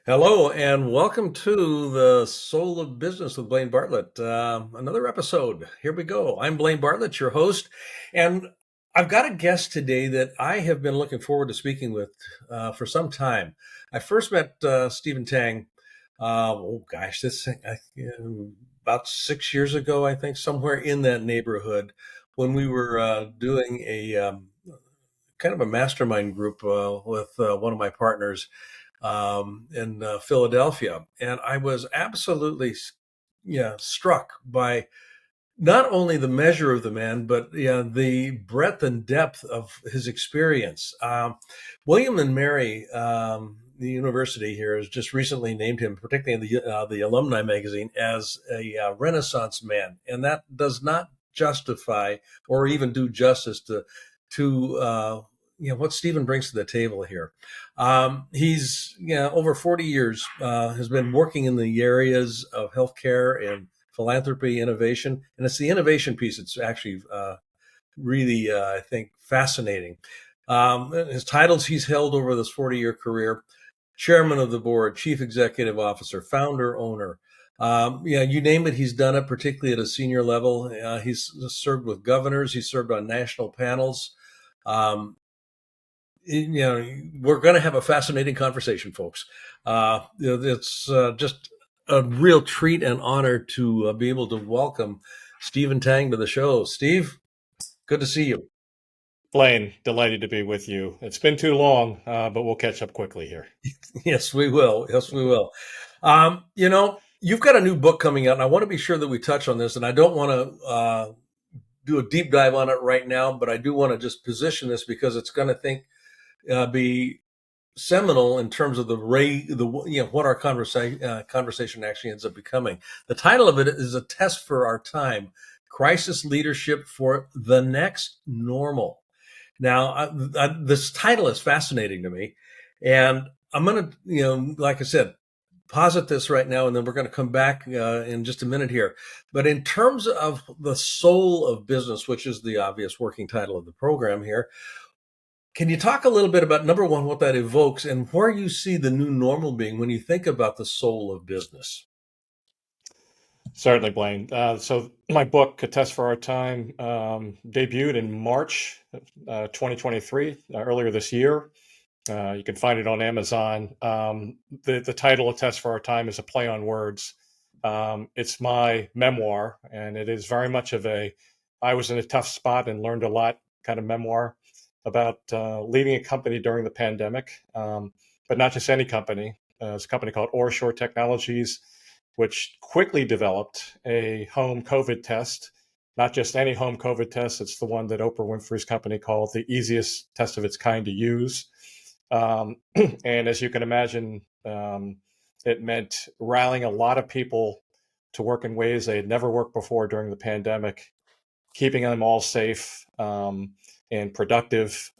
Hello, and welcome to the Soul of Business with Blaine Bartlett. Another episode. Here we go. I'm Blaine Bartlett, your host, and I've got a guest today that I have been looking forward to speaking with for some time. I first met Stephen Tang. About 6 years ago, I think, somewhere in that neighborhood, when we were doing a kind of a mastermind group with one of my partners in Philadelphia, and I was absolutely, struck by not only the measure of the man, but the breadth and depth of his experience. William and Mary, the university here, has just recently named him, particularly in the alumni magazine, as a Renaissance man, and that does not justify or even do justice to what Stephen brings to the table here. He's over 40 years has been working in the areas of healthcare and philanthropy, innovation, and it's the innovation piece that's actually really, I think, fascinating. His titles he's held over this 40-year career: chairman of the board, chief executive officer, founder, owner. You name it, he's done it, particularly at a senior level. He's served with governors. He's served on national panels. Um, we're going to have a fascinating conversation, folks. It's just a real treat and honor to be able to welcome Stephen Tang to the show. Steve, good to see you. Blaine, delighted to be with you. It's been too long, but we'll catch up quickly here. Yes, we will. Yes, we will. You've got a new book coming out, and I want to be sure that we touch on this. And I don't want to do a deep dive on it right now, but I do want to just position this because it's going to be seminal in terms of what our conversation actually ends up becoming. The title of it is "A Test for Our Time: Crisis Leadership for the Next Normal." Now, this title is fascinating to me, and I'm going to, like I said, posit this right now, and then we're going to come back in just a minute here. But in terms of the soul of business, which is the obvious working title of the program here, can you talk a little bit about, number one, what that evokes and where you see the new normal being when you think about the soul of business? Certainly, Blaine. So my book, A Test for Our Time, debuted in March 2023, earlier this year. You can find it on Amazon. The title, A Test for Our Time, is a play on words. It's my memoir, and it is very much of I was in a tough spot and learned a lot kind of memoir about leading a company during the pandemic, but not just any company. It's a company called Orshore Technologies, which quickly developed a home COVID test. Not just any home COVID test, it's the one that Oprah Winfrey's company called the easiest test of its kind to use. And as you can imagine, it meant rallying a lot of people to work in ways they had never worked before during the pandemic, keeping them all safe and productive.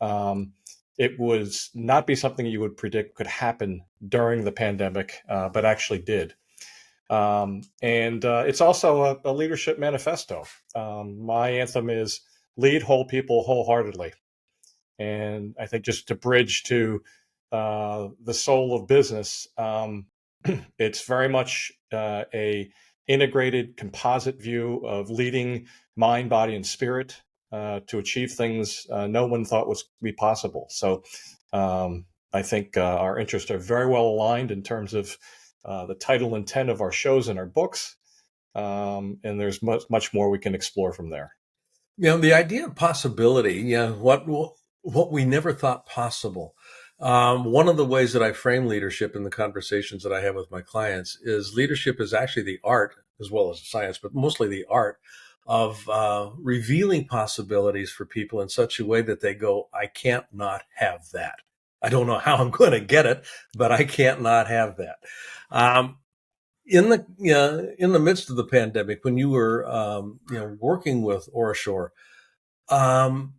It was not be something you would predict could happen during the pandemic, but actually did. And it's also a leadership manifesto. My anthem is lead whole people wholeheartedly. And I think just to bridge to the soul of business, it's very much a integrated composite view of leading mind, body, and spirit to achieve things no one thought was be possible. So I think our interests are very well aligned in terms of the title and intent of our shows and our books. And there's much more we can explore from there. The idea of possibility, what we never thought possible. One of the ways that I frame leadership in the conversations that I have with my clients is leadership is actually the art as well as the science, but mostly the art of revealing possibilities for people in such a way that they go, I can't not have that. I don't know how I'm going to get it, but I can't not have that. Um, in the midst of the pandemic, when you were working with Orashore, um,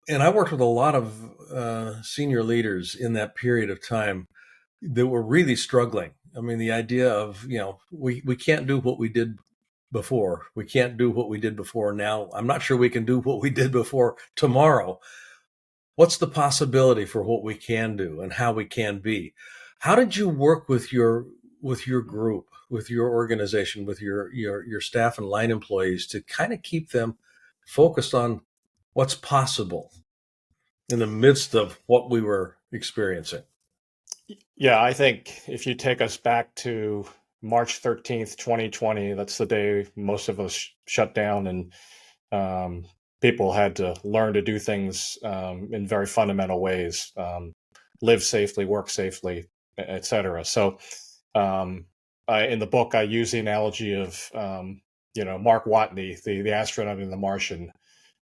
and I worked with a lot of senior leaders in that period of time that were really struggling. I mean, the idea of we can't do what we did before. We can't do what we did before now. I'm not sure we can do what we did before tomorrow. what's the possibility for what we can do and how we can be. How did you work with your group, with your organization, with your staff and line employees to kind of keep them focused on what's possible in the midst of what we were experiencing? Yeah, I think if you take us back to March 13th, 2020, that's the day most of us shut down, and um, people had to learn to do things in very fundamental ways, live safely, work safely, etc. So, in the book, I use the analogy of Mark Watney, the astronaut in The Martian,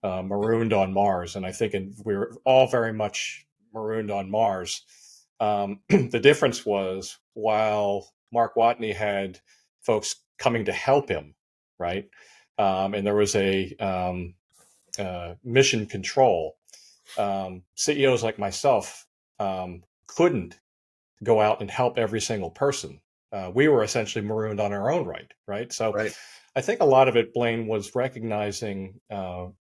marooned on Mars, and I think we were all very much marooned on Mars. The difference was while Mark Watney had folks coming to help him, right, and there was a mission control. CEOs like myself couldn't go out and help every single person. We were essentially marooned on our own right, right? So Right. I think a lot of it, Blaine, was recognizing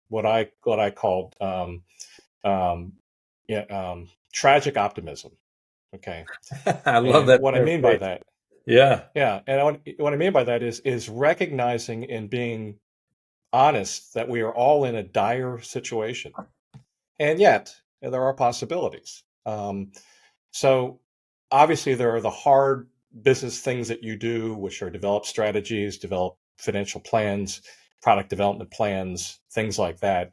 what I called um, yeah, tragic optimism. Okay, I love and that what I mean by phrase. that, Yeah. yeah, and what I mean by that is recognizing and being honest that we are all in a dire situation, and yet there are possibilities. So obviously there are the hard business things that you do, which are develop strategies, develop financial plans, product development plans, things like that.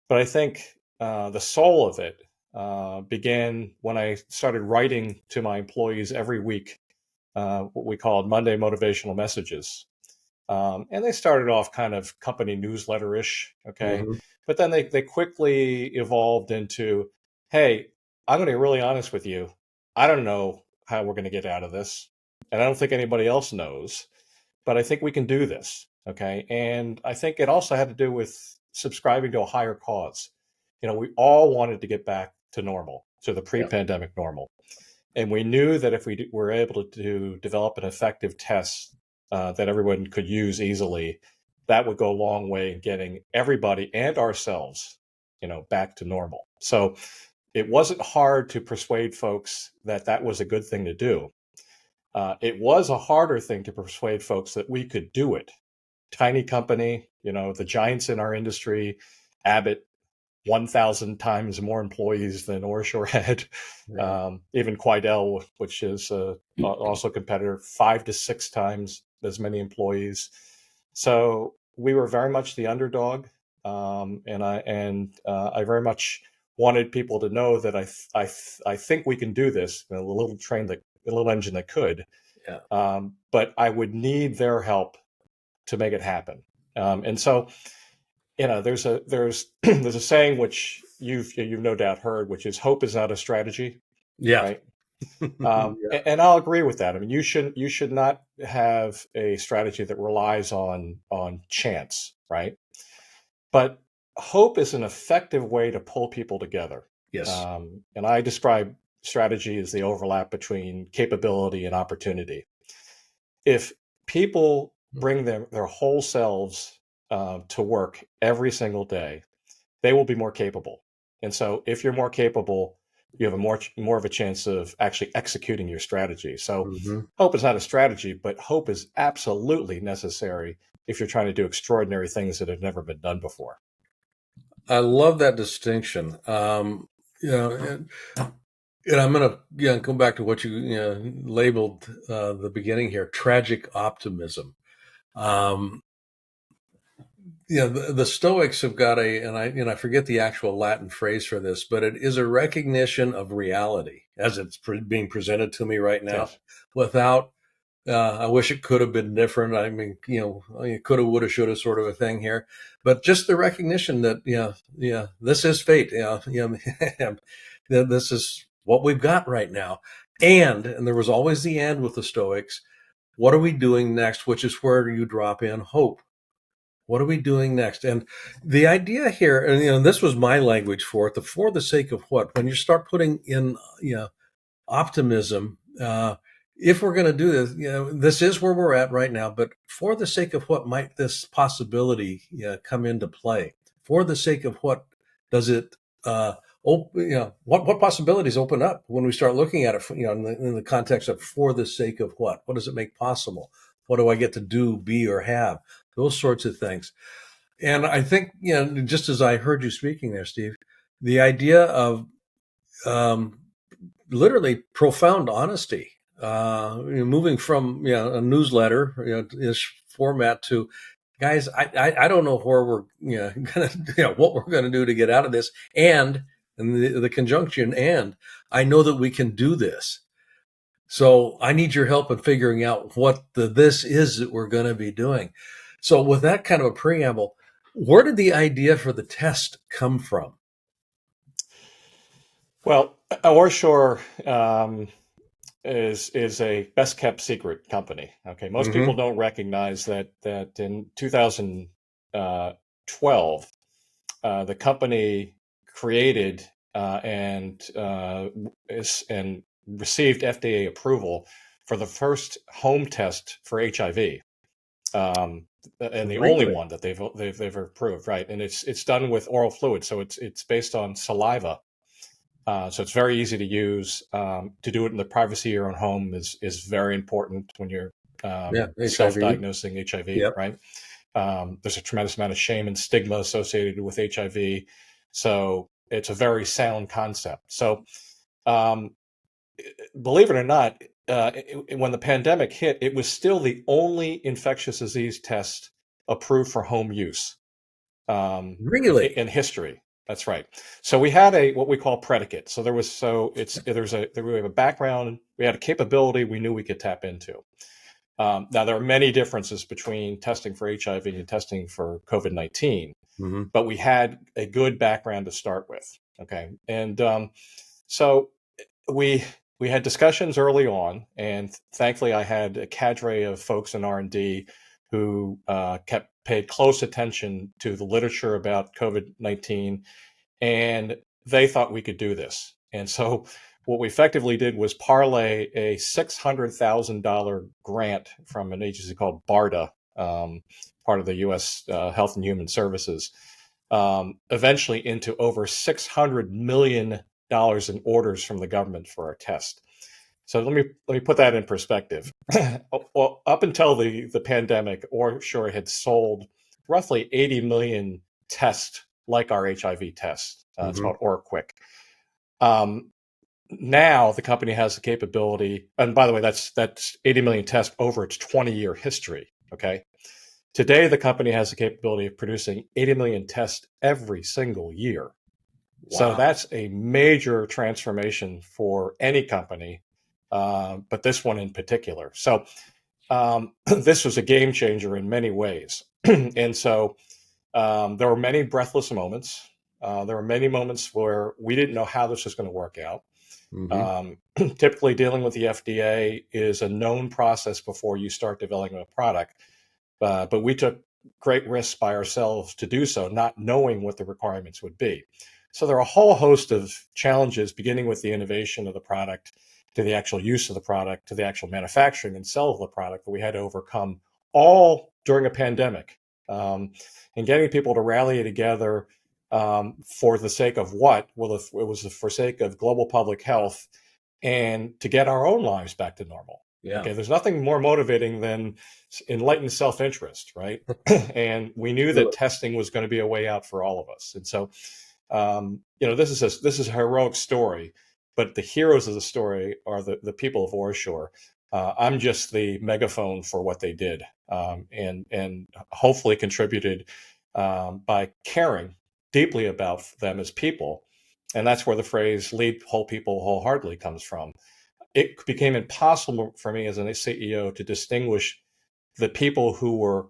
But I think the soul of it began when I started writing to my employees every week, what we called Monday motivational messages. And they started off kind of company newsletter-ish, okay? Hmm. But then they quickly evolved into, hey, I'm going to be really honest with you. I don't know how we're going to get out of this, and I don't think anybody else knows, but I think we can do this, okay? And I think it also had to do with subscribing to a higher cause. We all wanted to get back to normal, to the Yeah. pre-pandemic normal. And we knew that if we were able to develop an effective test that everyone could use easily, that would go a long way in getting everybody and ourselves, back to normal. So it wasn't hard to persuade folks that that was a good thing to do. It was a harder thing to persuade folks that we could do it. Tiny company, the giants in our industry, Abbott, 1,000 times more employees than OraSure had. Yeah. Even Quidel, which is also a competitor, 5 to 6 times as many employees. So we were very much the underdog, and I very much wanted people to know that I think we can do this. A little engine that could, Yeah. but I would need their help to make it happen. And so there's there's a saying which you've no doubt heard, which is hope is not a strategy, Yeah. right? Yeah. And I'll agree with that. I mean, you should not have a strategy that relies on chance, right? But hope is an effective way to pull people together. Yes. And I describe strategy as the overlap between capability and opportunity. If people bring their whole selves to work every single day, they will be more capable. And so if you're more capable, you have a more of a chance of actually executing your strategy. So Hmm. hope is not a strategy, but hope is absolutely necessary if you're trying to do extraordinary things that have never been done before. I love that distinction. And I'm going to go back to what you labeled the beginning here: tragic optimism. Um, the Stoics have got and I forget the actual Latin phrase for this, but it is a recognition of reality as it's being presented to me right now, Yes. without. I wish it could have been different. I mean, coulda, woulda, shoulda, sort of a thing here, but just the recognition that this is fate. This is what we've got right now, and there was always the and with the Stoics. What are we doing next? Which is where you drop in hope. What are we doing next? And the idea here, and this was my language for it. For the sake of what? When you start putting in, optimism. If we're going to do this, this is where we're at right now. But for the sake of what might this possibility come into play? For the sake of what does it? what possibilities open up when we start looking at it, in the context of for the sake of what? What does it make possible? What do I get to do, be, or have? Those sorts of things. And I think, just as I heard you speaking there, Steve, the idea of um, literally profound honesty, moving from a newsletter ish format to guys, I don't know where we're gonna what we're gonna do to get out of this, and the conjunction, and I know that we can do this. So I need your help in figuring out what this is that we're going to be doing. So with that kind of a preamble, where did the idea for the test come from? Well, Orshore is a best kept secret company. Okay, most people Mm-hmm. don't recognize that in 2012, the company created and received FDA approval for the first home test for HIV, and the only Really? one that they've approved, right? And it's done with oral fluid, so it's based on saliva. So it's very easy to use. To do it in the privacy of your own home is very important when you're Yeah, HIV. self-diagnosing HIV, Yep. right? There's a tremendous amount of shame and stigma associated with HIV, so it's a very sound concept. So, um, believe it or not, when the pandemic hit, it was still the only infectious disease test approved for home use Really? in history. That's right. So we had a what we call predicate. So we have a background, we had a capability we knew we could tap into. Now there are many differences between testing for HIV and testing for COVID-19, Mm-hmm. but we had a good background to start with. Okay, and so we we had discussions early on, and thankfully I had a cadre of folks in R&D who kept paid close attention to the literature about COVID-19, and they thought we could do this. And so what we effectively did was parlay a $600,000 grant from an agency called BARDA, part of the U.S. Health and Human Services, eventually into over $600 million in orders from the government for our test. So let me put that in perspective. Well, up until the pandemic, OraSure had sold roughly 80 million tests like our HIV test. It's Mm-hmm. called OraQuick. Um, Now the company has the capability, and by the way, that's 80 million tests over its 20-year history. Okay. Today, the company has the capability of producing 80 million tests every single year. So Wow. that's a major transformation for any company, but this one in particular. So this was a game changer in many ways. And so there were many breathless moments. There were many moments where we didn't know how this was going to work out. Mm-hmm. Typically, dealing with the FDA is a known process before you start developing a product. But we took great risks by ourselves to do so, not knowing what the requirements would be. So there are a whole host of challenges, beginning with the innovation of the product, to the actual use of the product, to the actual manufacturing and sale of the product that we had to overcome, all during a pandemic. And getting people to rally together for the sake of what? Well, it was for sake of global public health and to get our own lives back to normal. Yeah. Okay, there's nothing more motivating than enlightened self-interest, right? And we knew that Really. testing was going to be a way out for all of us. And so, this is a heroic story, but the heroes of the story are the people of Orshore. I'm just the megaphone for what they did, and hopefully contributed by caring deeply about them as people. And that's where the phrase "lead whole people wholeheartedly" comes from. It became impossible for me as a CEO to distinguish the people who were,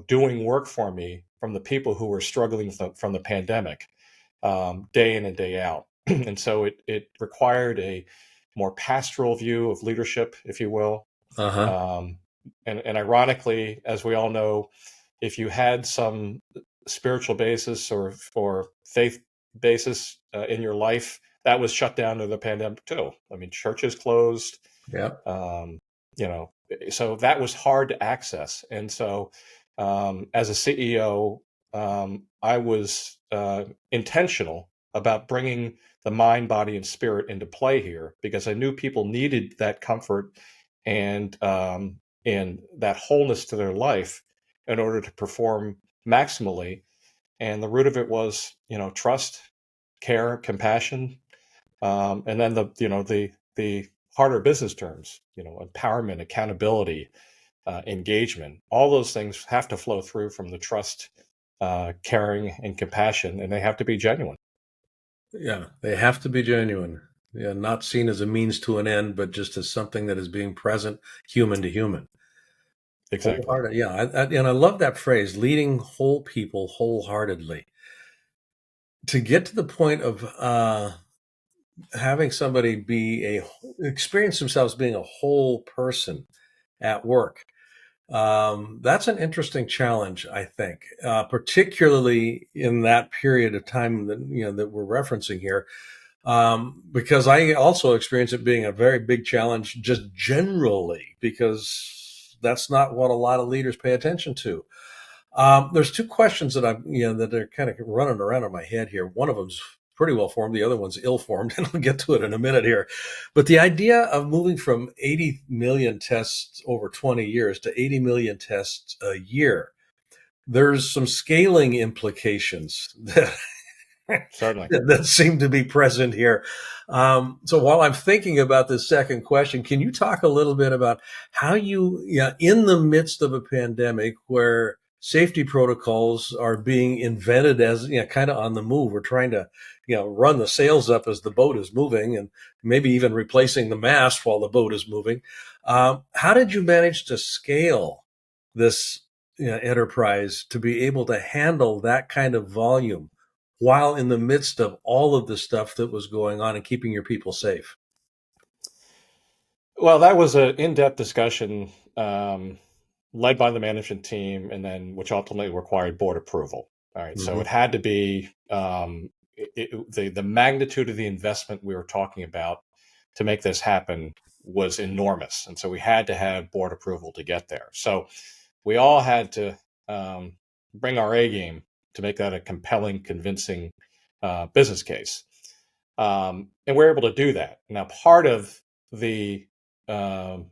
doing work for me from the people who were struggling from the pandemic, day in and day out. And so it required a more pastoral view of leadership, if you will. Uh-huh. Um, and ironically, as we all know, if you had some spiritual basis or faith basis in your life, that was shut down in the pandemic too. I mean, churches closed. Yeah. Um, so that was hard to access. And so, as a CEO, I was intentional about bringing the mind, body, and spirit into play here because I knew people needed that comfort and that wholeness to their life in order to perform maximally. And the root of it was, trust, care, compassion, and then the harder business terms, empowerment, accountability, engagement. All those things have to flow through from the trust, caring, and compassion, and they have to be genuine. Yeah, they have to be genuine. Yeah, not seen as a means to an end, but just as something that is being present, human to human. Exactly. Wholehearted. Yeah, and I love that phrase, leading whole people wholeheartedly. To get to the point of having somebody experience themselves being a whole person at work, that's an interesting challenge, I think, particularly in that period of time that we're referencing here, because I also experience it being a very big challenge just generally because that's not what a lot of leaders pay attention to. There's two questions that are kind of running around in my head here. One of them's pretty well formed. The other one's ill formed, and I'll get to it in a minute here. But the idea of moving from 80 million tests over 20 years to 80 million tests a year, there's some scaling implications Certainly. that seem to be present here. So while I'm thinking about this second question, can you talk a little bit about how in the midst of a pandemic where safety protocols are being invented as, kind of on the move, we're trying to, run the sails up as the boat is moving and maybe even replacing the mast while the boat is moving. How did you manage to scale this, enterprise to be able to handle that kind of volume while in the midst of all of the stuff that was going on and keeping your people safe? Well, that was an in-depth discussion led by the management team, and then which ultimately required board approval. All right, so Hmm. it had to be the magnitude of the investment we were talking about to make this happen was enormous, and so we had to have board approval to get there. So we all had to bring our A game to make that a compelling, convincing business case, and we're able to do that. Now, part of the um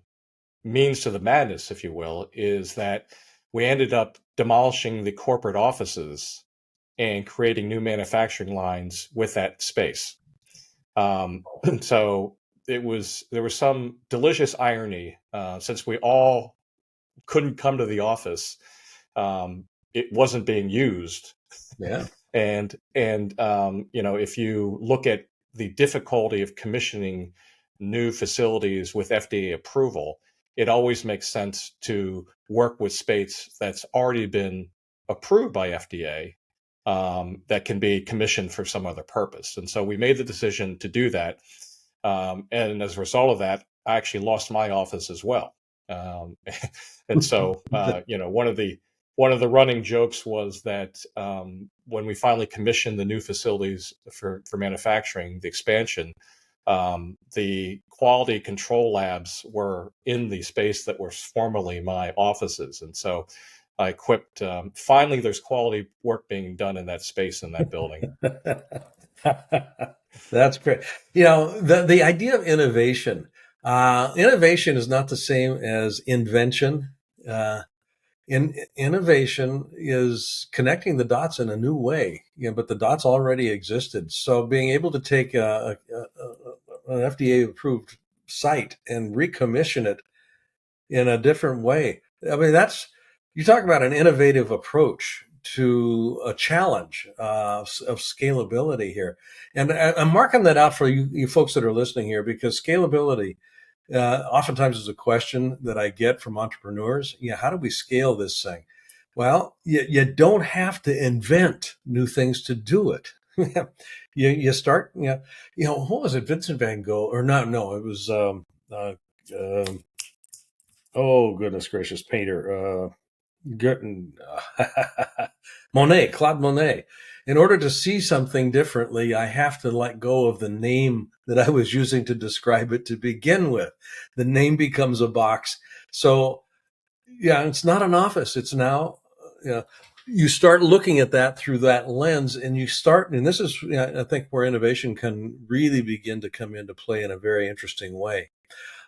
means to the madness, if you will, is that we ended up demolishing the corporate offices and creating new manufacturing lines with that space. So there was some delicious irony since we all couldn't come to the office. It wasn't being used, Yeah. and if you look at the difficulty of commissioning new facilities with FDA approval, it always makes sense to work with space that's already been approved by FDA, that can be commissioned for some other purpose. And so we made the decision to do that. And as a result of that, I actually lost my office as well. Um, and so, one of the running jokes was that when we finally commissioned the new facilities for manufacturing, the expansion, the quality control labs were in the space that was formerly my offices. And so I quipped, finally, there's quality work being done in that space in that building. That's great. The idea of innovation. Innovation is not the same as invention. Innovation is connecting the dots in a new way, but the dots already existed. So being able to take an FDA approved site and recommission it in a different way. I mean, you talk about an innovative approach to a challenge of scalability here. And I'm marking that out for you folks that are listening here because scalability oftentimes is a question that I get from entrepreneurs. How do we scale this thing? Well, you don't have to invent new things to do it. You start, what was it? Vincent van Gogh, or not? No, it was, um, oh goodness gracious, painter, Goethe, Monet, Claude Monet. In order to see something differently, I have to let go of the name that I was using to describe it to begin with. The name becomes a box. So, yeah, it's not an office. It's now, you start looking at that through that lens, and you start, and this is, I think, where innovation can really begin to come into play in a very interesting way.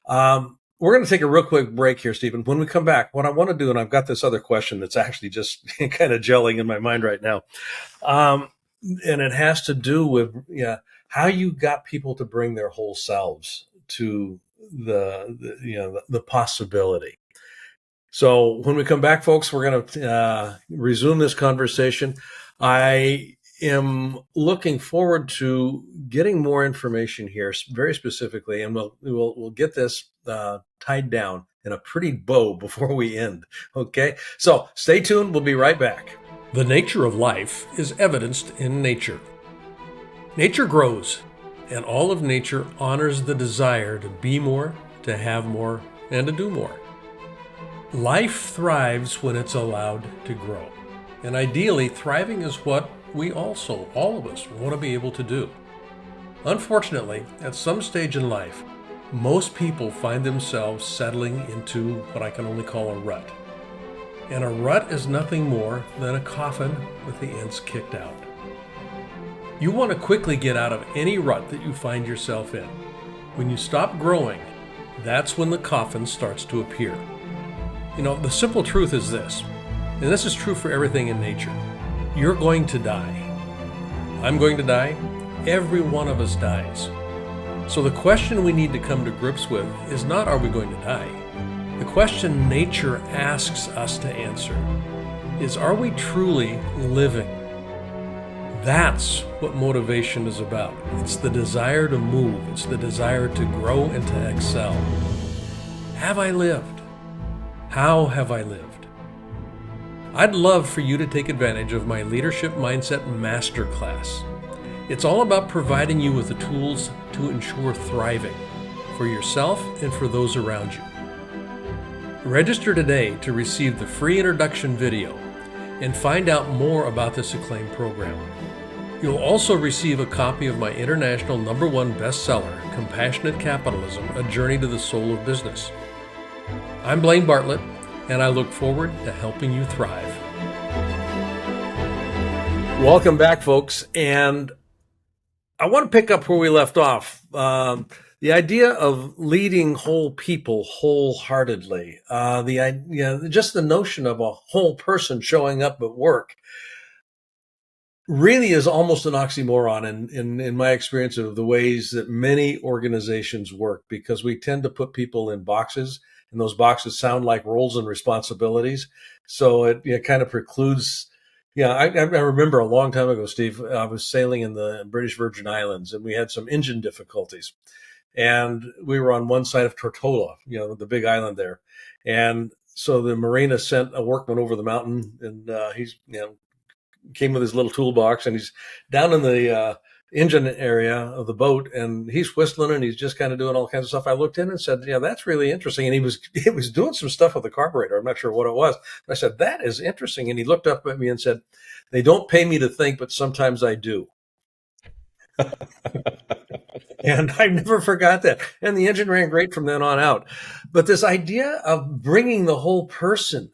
We're going to take a real quick break here, Stephen. When we come back, what I want to do, and I've got this other question that's actually just kind of gelling in my mind right now, um, and it has to do with how you got people to bring their whole selves to the possibility. So when we come back, folks, we're going to resume this conversation. I am looking forward to getting more information here, very specifically, and we'll get this tied down in a pretty bow before we end. Okay, so stay tuned. We'll be right back. The nature of life is evidenced in nature. Nature grows, and all of nature honors the desire to be more, to have more, and to do more. Life thrives when it's allowed to grow. And ideally, thriving is what we also, all of us, want to be able to do. Unfortunately, at some stage in life, most people find themselves settling into what I can only call a rut. And a rut is nothing more than a coffin with the ends kicked out. You want to quickly get out of any rut that you find yourself in. When you stop growing, that's when the coffin starts to appear. You know, the simple truth is this, and this is true for everything in nature. You're going to die. I'm going to die. Every one of us dies. So the question we need to come to grips with is not, are we going to die? The question nature asks us to answer is, are we truly living? That's what motivation is about. It's the desire to move. It's the desire to grow and to excel. Have I lived? How have I lived? I'd love for you to take advantage of my Leadership Mindset Masterclass. It's all about providing you with the tools to ensure thriving for yourself and for those around you. Register today to receive the free introduction video and find out more about this acclaimed program. You'll also receive a copy of my international #1 bestseller, Compassionate Capitalism, A Journey to the Soul of Business. I'm Blaine Bartlett, and I look forward to helping you thrive. Welcome back, folks. And I want to pick up where we left off. The idea of leading whole people wholeheartedly, just the notion of a whole person showing up at work really is almost an oxymoron in my experience of the ways that many organizations work, because we tend to put people in boxes, and those boxes sound like roles and responsibilities. So it kind of precludes. I remember a long time ago, Steve, I was sailing in the British Virgin Islands, and we had some engine difficulties. And we were on one side of Tortola, the big island there. And so the marina sent a workman over the mountain, and he's, came with his little toolbox, and he's down in the engine area of the boat, and he's whistling, and he's just kind of doing all kinds of stuff. I looked in and said, that's really interesting. And he was doing some stuff with the carburetor. I'm not sure what it was. But I said, that is interesting. And he looked up at me and said, they don't pay me to think, but sometimes I do. And I never forgot that. And the engine ran great from then on out. But this idea of bringing the whole person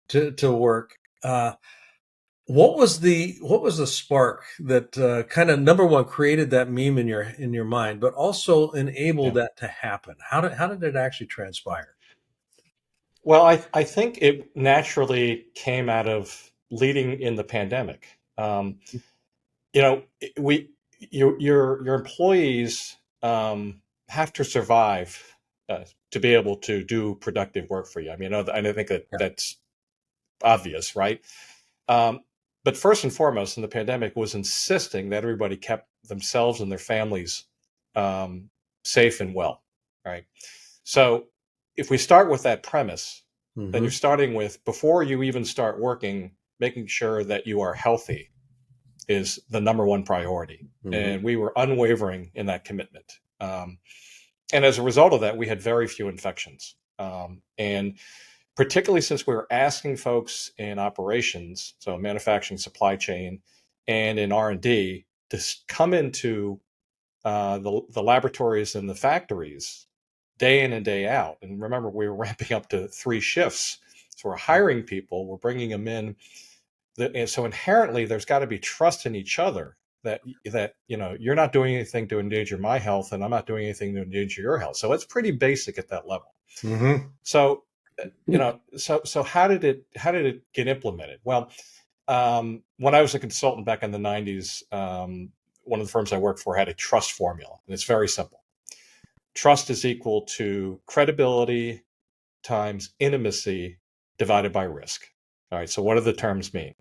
to work, what was the spark that kind of, number one, created that meme in your mind, but also enabled that to happen? How did it actually transpire? Well, I think it naturally came out of leading in the pandemic. You know, your employees have to survive to be able to do productive work for you. I mean, I think that's obvious, right? But first and foremost, in the pandemic, was insisting that everybody kept themselves and their families safe and well, right? So if we start with that premise, then you're starting with, before you even start working, making sure that you are healthy is the #1 priority. And we were unwavering in that commitment. And as a result of that, we had very few infections. And particularly since we were asking folks in operations, so manufacturing, supply chain, and in R&D, to come into the laboratories and the factories day in and day out. And remember, we were ramping up to 3 shifts. So we're hiring people, we're bringing them in, and so inherently there's got to be trust in each other, that you're not doing anything to endanger my health, and I'm not doing anything to endanger your health. So it's pretty basic at that level. Mm-hmm. So so how did it get implemented? Well, when I was a consultant back in the 90s, one of the firms I worked for had a trust formula, and it's very simple. Trust is equal to credibility times intimacy divided by risk. All right. So what do the terms mean?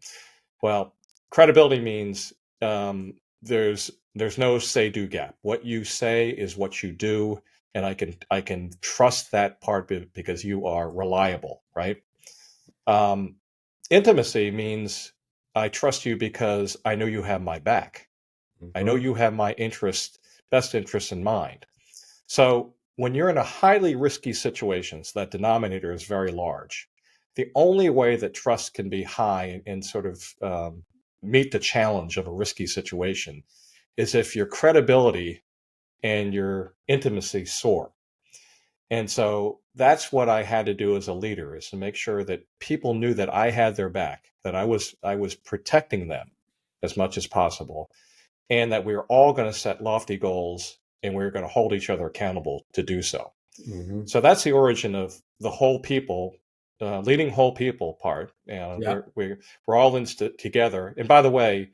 Well, credibility means there's no say do gap. What you say is what you do, and I can trust that part because you are reliable, right? Um, Intimacy means I trust you because I know you have my back. I know Mm-hmm. you have my best interest in mind. So when you're in a highly risky situation, so that denominator is very large, the only way that trust can be high and sort of meet the challenge of a risky situation is if your credibility and your intimacy soar. And so that's what I had to do as a leader, is to make sure that people knew that I had their back, that I was protecting them as much as possible, and that we were all going to set lofty goals and we were going to hold each other accountable to do so. Mm-hmm. So that's the origin of the whole people, leading whole people part. And Yeah. we're all in together. And by the way,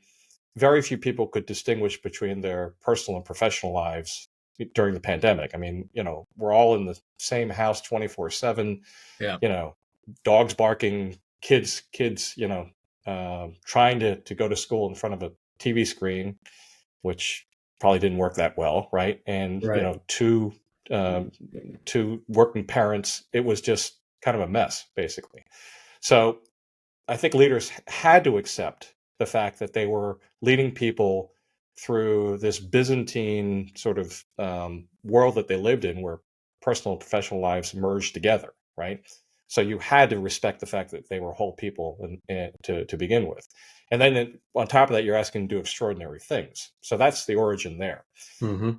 very few people could distinguish between their personal and professional lives during the pandemic. I mean, we're all in the same house 24/7. Yeah. You know, dogs barking, kids, trying to go to school in front of a TV screen, which probably didn't work that well, right? And Right. um, two working parents, it was just kind of a mess, basically. So I think leaders had to accept the fact that they were leading people through this Byzantine sort of world that they lived in, where personal and professional lives merged together, right? So you had to respect the fact that they were whole people to begin with. And then on top of that, you're asking them to do extraordinary things. So that's the origin there. Mm-hmm.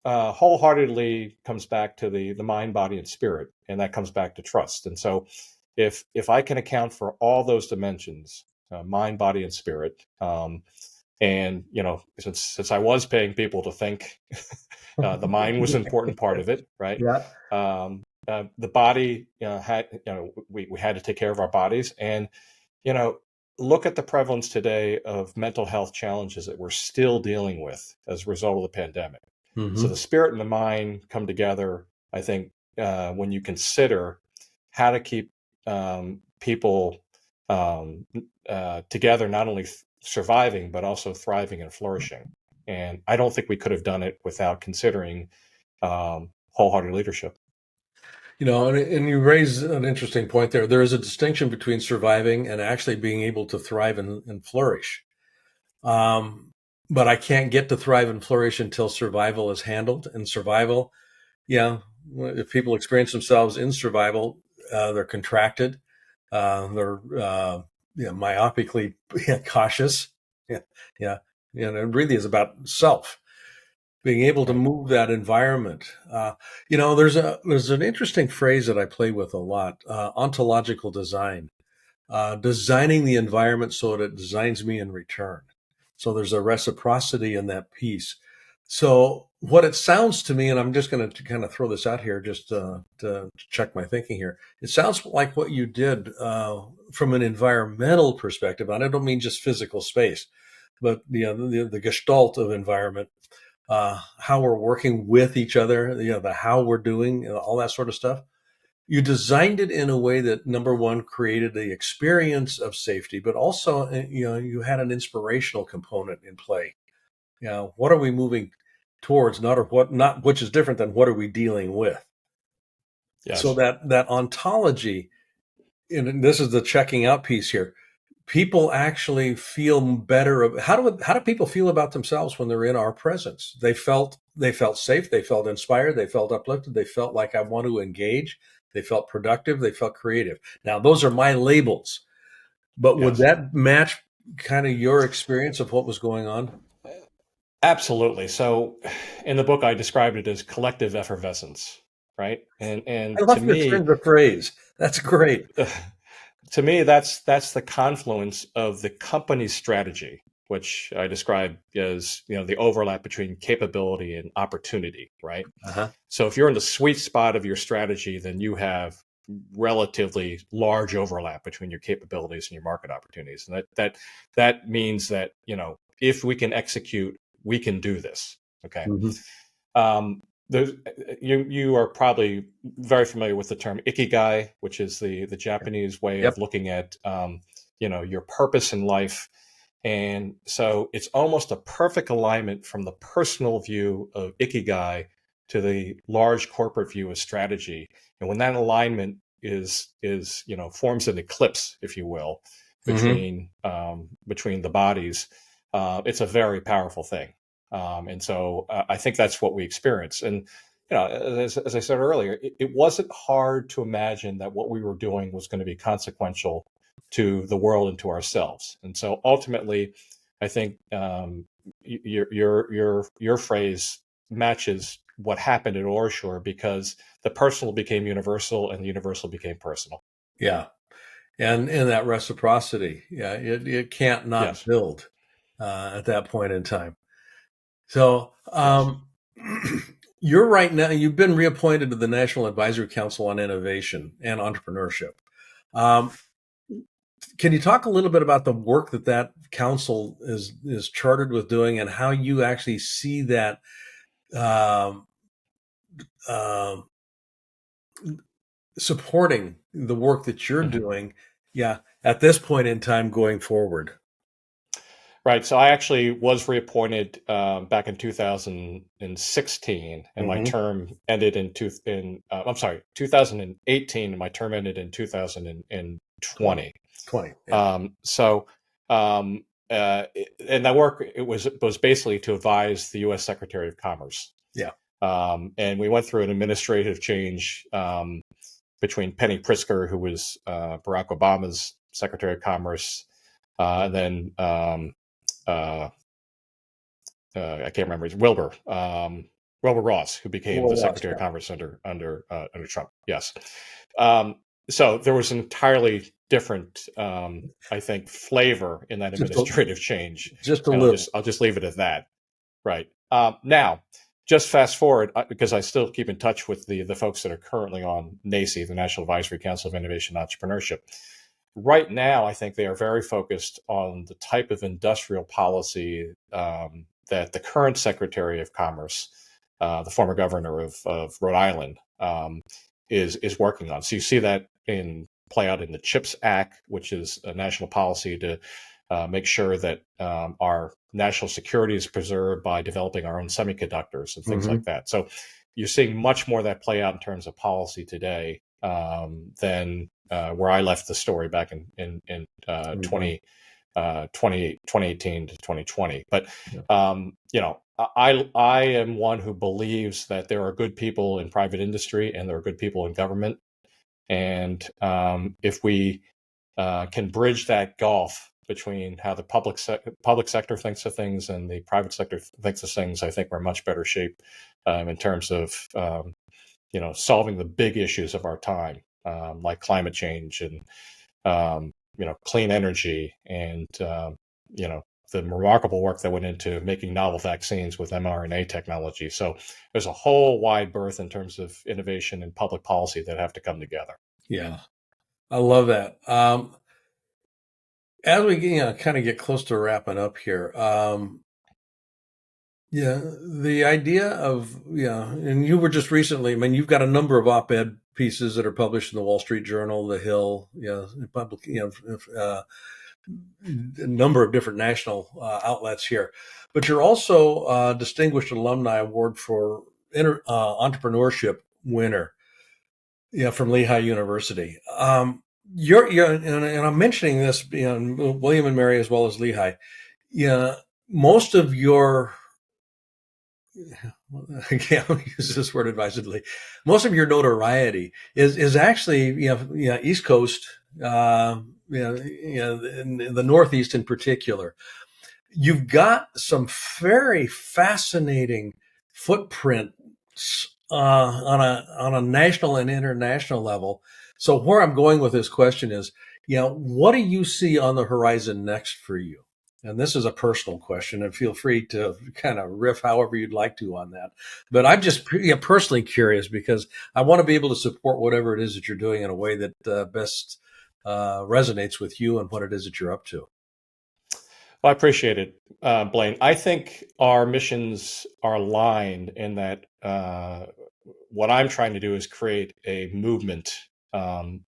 Wholeheartedly comes back to the mind, body, and spirit, and that comes back to trust. And so if I can account for all those dimensions, mind, body, and spirit, and since I was paying people to think, the mind was an important part of it, right? Yeah. The body, had we had to take care of our bodies, and you know look at the prevalence today of mental health challenges that we're still dealing with as a result of the pandemic. So the Mm-hmm. spirit and the mind come together, I think, when you consider how to keep people together, not only surviving, but also thriving and flourishing. And I don't think we could have done it without considering wholehearted leadership. And you raise an interesting point there. There is a distinction between surviving and actually being able to thrive and flourish. Um, but I can't get to thrive and flourish until survival is handled. And survival, yeah, if people experience themselves in survival, they're contracted, they're myopically cautious. Yeah, yeah, and it really is about self being able to Right. move that environment. There's an interesting phrase that I play with a lot: ontological design, designing the environment so that it designs me in return. So there's a reciprocity in that piece. So what it sounds to me, and I'm just going to kind of throw this out here just to check my thinking here. It sounds like what you did from an environmental perspective, and I don't mean just physical space, but the gestalt of environment, how we're working with each other, the how we're doing, all that sort of stuff. You designed it in a way that, number one, created the experience of safety, but also, you had an inspirational component in play. What are we moving towards? Not which is different than what are we dealing with? So Yes. that ontology, and this is the checking out piece here. People actually feel better. How do people feel about themselves when they're in our presence? They felt safe. They felt inspired. They felt uplifted. They felt like I want to engage. They felt productive. They felt creative. Now, those are my labels, but would Yes. that match kind of your experience of what was going on? Absolutely. So, in the book, I described it as collective effervescence, right? And I and to love your me, turn of phrase. That's great. to me, that's the confluence of the company's strategy, which I describe as the overlap between capability and opportunity, right? Uh-huh. So if you're in the sweet spot of your strategy, then you have relatively large overlap between your capabilities and your market opportunities, and that means that if we can execute, we can do this. Okay. Hmm. Um, you are probably very familiar with the term ikigai, which is the Japanese way Yep. of looking at your purpose in life. And so it's almost a perfect alignment from the personal view of ikigai to the large corporate view of strategy. And when that alignment is forms an eclipse, if you will, Hmm. between the bodies, it's a very powerful thing. And so I think that's what we experience. And as I said earlier, it wasn't hard to imagine that what we were doing was going to be consequential to the world and to ourselves. And so ultimately, I think your phrase matches what happened at Orshore, because the personal became universal and the universal became personal. Yeah. And that reciprocity, yeah, it can't not Yes, build at that point in time. So, yes. you're right now, you've been reappointed to the National Advisory Council on Innovation and Entrepreneurship. Um, can you talk a little bit about the work that council is chartered with doing, and how you actually see that um, um, supporting the work that you're Mhm. doing? Yeah, at this point in time going forward. Right. So I actually was reappointed back in 2016, and my Hmm. term ended I'm sorry, 2018, and my term ended in 20, 2020. 20. Yeah. So, and that work, it was basically to advise the U.S. Secretary of Commerce. Yeah. And we went through an administrative change between Penny Pritzker, who was Barack Obama's Secretary of Commerce, and then uh, I can't remember, it's Wilbur Ross, who became Well, the Ross, Secretary yeah. of Commerce under Trump. Yes. Um, so there was an entirely different, I think, flavor in that Just a, administrative change, just a and little. I'll just leave it at that. Right. Now, just fast forward, because I still keep in touch with the folks that are currently on NACI, the National Advisory Council of Innovation and Entrepreneurship. Right now, I think they are very focused on the type of industrial policy that the current Secretary of Commerce, the former governor of Rhode Island, is working on. So you see that in play out in the CHIPS Act, which is a national policy to make sure that our national security is preserved by developing our own semiconductors and things like Hmm. that. So you're seeing much more of that play out in terms of policy today than where I left the story back in Hmm. 2018 to 2020. But Yeah. I am one who believes that there are good people in private industry and there are good people in government, and if we can bridge that gulf between how the public sector thinks of things and the private sector thinks of things, I think we're in much better shape in terms of solving the big issues of our time, like climate change and clean energy, and the remarkable work that went into making novel vaccines with mRNA technology. So there's a whole wide berth in terms of innovation and public policy that have to come together. Yeah. I love that. As we kind of get close to wrapping up here, yeah, the idea of, yeah, and you were just recently, I mean, you've got a number of op-ed pieces that are published in the Wall Street Journal, The Hill, public, a number of different national outlets here. But you're also a distinguished alumni award for entrepreneurship winner, yeah, from Lehigh University. You're and I'm mentioning this, William and Mary as well as Lehigh. Yeah, most of your I can't use this word advisedly. Most of your notoriety is actually East Coast, in the Northeast in particular. You've got some very fascinating footprints on a national and international level. So where I'm going with this question is, what do you see on the horizon next for you? And this is a personal question, and feel free to kind of riff however you'd like to on that. But I'm just personally curious because I want to be able to support whatever it is that you're doing in a way that best resonates with you and what it is that you're up to. Well, I appreciate it, Blaine. I think our missions are aligned in that what I'm trying to do is create a movement um,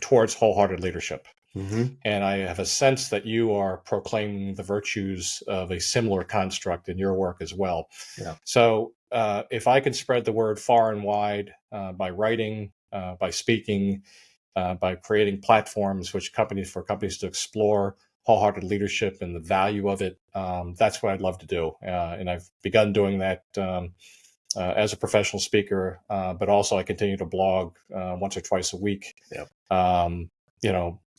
towards wholehearted leadership. Hmm. And I have a sense that you are proclaiming the virtues of a similar construct in your work as well. Yeah. So, if I can spread the word far and wide by writing, by speaking, by creating platforms for companies to explore wholehearted leadership and the value of it, that's what I'd love to do. And I've begun doing that as a professional speaker, but also I continue to blog once or twice a week. Yeah. Um,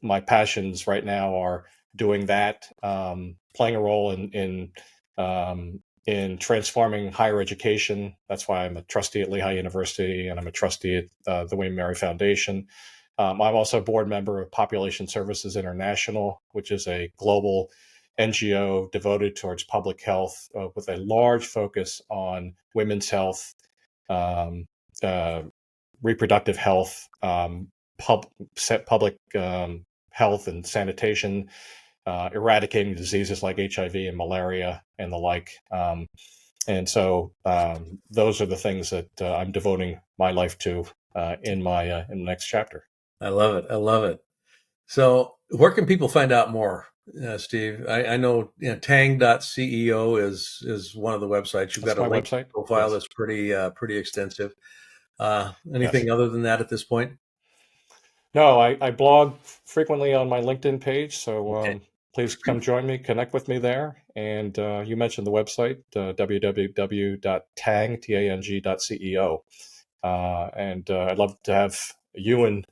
my passions right now are doing that, playing a role in transforming higher education. That's why I'm a trustee at Lehigh University and I'm a trustee at the William Mary Foundation. I'm also a board member of Population Services International, which is a global NGO devoted towards public health with a large focus on women's health, um, uh, reproductive health, public health and sanitation, eradicating diseases like HIV and malaria and the like. And so those are the things that I'm devoting my life to in the next chapter. I love it. I love it. So, where can people find out more, Steve? I know, Tang.ceo is one of the websites. You've got That's a my link website. profile Yes. that's pretty extensive. Yes. Anything other than that at this point? No, I blog frequently on my LinkedIn page, so Okay. please come join me, connect with me there. And you mentioned the website, www.tang.ceo. And I'd love to have you and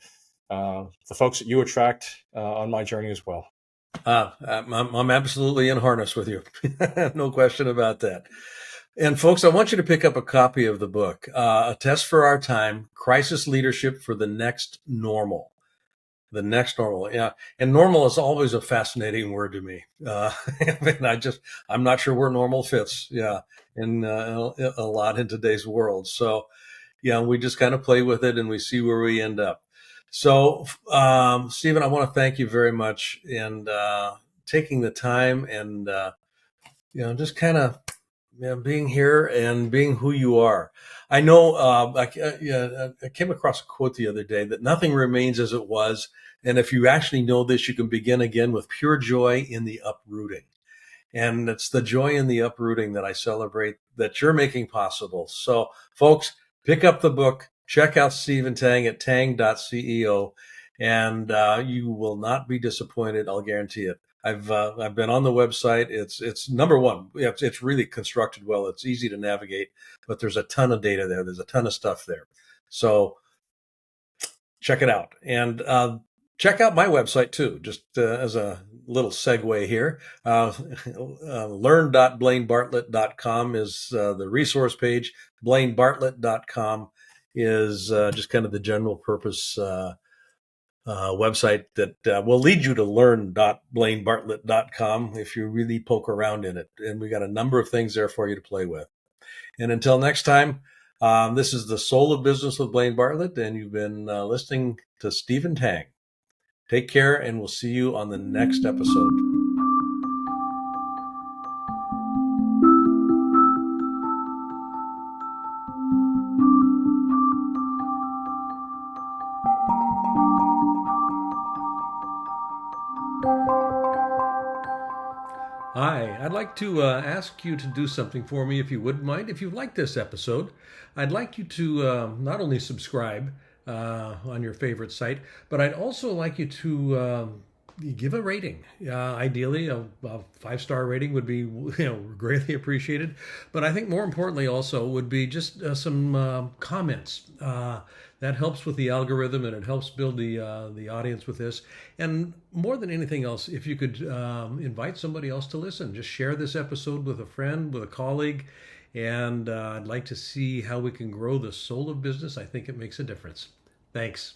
the folks that you attract on my journey as well. I'm absolutely in harness with you. No question about that. And folks, I want you to pick up a copy of the book, A Test for Our Time: Crisis Leadership for the Next Normal. The next normal, yeah. And normal is always a fascinating word to me. And I'm not sure where normal fits, yeah, in a lot in today's world. So, yeah, we just kind of play with it and we see where we end up. So, Stephen, I want to thank you very much and taking the time and just kind of being here and being who you are. I know I came across a quote the other day that nothing remains as it was. And if you actually know this, you can begin again with pure joy in the uprooting. And it's the joy in the uprooting that I celebrate that you're making possible. So, folks, pick up the book, check out Stephen Tang at tang.ceo, and you will not be disappointed. I'll guarantee it. I've been on the website. It's number one. It's really constructed well. It's easy to navigate, but there's a ton of data there. There's a ton of stuff there. So check it out. And check out my website too, just as a little segue here. Learn.blainebartlett.com is the resource page. BlaineBartlett.com is just kind of the general purpose website that will lead you to learn.blainebartlett.com if you really poke around in it. And we got a number of things there for you to play with. And until next time, this is the Soul of Business with Blaine Bartlett, and you've been listening to Stephen Tang. Take care, and we'll see you on the next episode. Hi, I'd like to ask you to do something for me if you wouldn't mind. If you like this episode, I'd like you to not only subscribe on your favorite site, but I'd also like you to give a rating. Ideally, a 5-star rating would be greatly appreciated. But I think more importantly, also would be just some comments. That helps with the algorithm and it helps build the audience with this. And more than anything else, if you could invite somebody else to listen, just share this episode with a friend, with a colleague, And I'd like to see how we can grow the solar business. I think it makes a difference. Thanks.